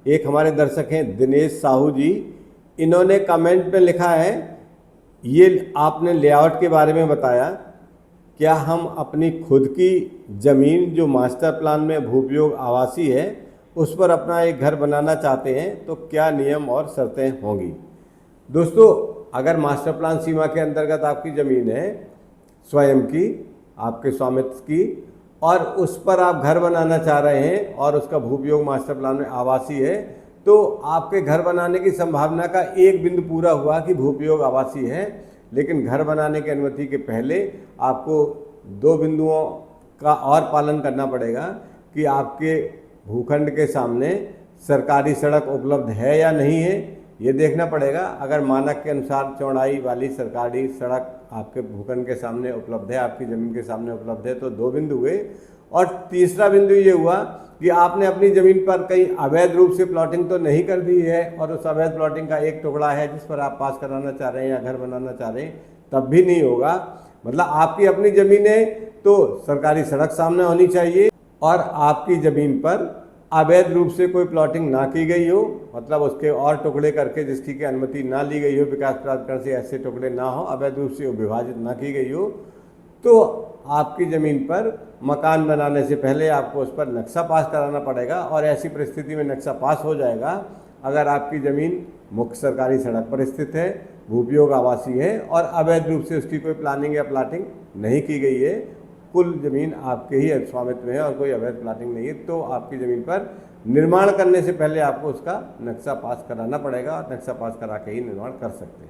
एक हमारे दर्शक हैं दिनेश साहू जी, इन्होंने कमेंट में लिखा है, ये आपने लेआउट के बारे में बताया, क्या हम अपनी खुद की ज़मीन जो मास्टर प्लान में भूउपयोग आवासीय है उस पर अपना एक घर बनाना चाहते हैं तो क्या नियम और शर्तें होंगी। दोस्तों, अगर मास्टर प्लान सीमा के अंतर्गत आपकी ज़मीन है स्वयं की, आपके स्वामित्व की, और उस पर आप घर बनाना चाह रहे हैं और उसका भूउपयोग मास्टर प्लान में आवासीय है, तो आपके घर बनाने की संभावना का एक बिंदु पूरा हुआ कि भूउपयोग आवासीय है। लेकिन घर बनाने की अनुमति के पहले आपको दो बिंदुओं का और पालन करना पड़ेगा कि आपके भूखंड के सामने सरकारी सड़क उपलब्ध है या नहीं है, ये देखना पड़ेगा। अगर मानक के अनुसार चौड़ाई वाली सरकारी सड़क आपके भूखंड के सामने उपलब्ध है, आपकी ज़मीन के सामने उपलब्ध है, तो दो बिंदु हुए। और तीसरा बिंदु ये हुआ कि आपने अपनी ज़मीन पर कहीं अवैध रूप से प्लॉटिंग तो नहीं कर दी है और उस अवैध प्लॉटिंग का एक टुकड़ा है जिस पर आप पास कराना चाह रहे हैं या घर बनाना चाह रहे हैं, तब भी नहीं होगा। मतलब आपकी अपनी ज़मीन है तो सरकारी सड़क सामने होनी चाहिए और आपकी ज़मीन पर अवैध रूप से कोई प्लॉटिंग ना की गई हो, मतलब उसके और टुकड़े करके जिसकी की अनुमति ना ली गई हो, विकास प्राधिकरण से ऐसे टुकड़े ना हो, अवैध रूप से विभाजित ना की गई हो, तो आपकी ज़मीन पर मकान बनाने से पहले आपको उस पर नक्शा पास कराना पड़ेगा। और ऐसी परिस्थिति में नक्शा पास हो जाएगा अगर आपकी ज़मीन मुख्य सरकारी सड़क पर स्थित है, भूउपयोग आवासीय है और अवैध रूप से उसकी कोई प्लानिंग या प्लाटिंग नहीं की गई है, कुल ज़मीन आपके ही स्वामित्व में है और कोई अवैध प्लाटिंग नहीं है, तो आपकी ज़मीन पर निर्माण करने से पहले आपको उसका नक्शा पास कराना पड़ेगा और नक्शा पास करा के ही निर्माण कर सकते हैं।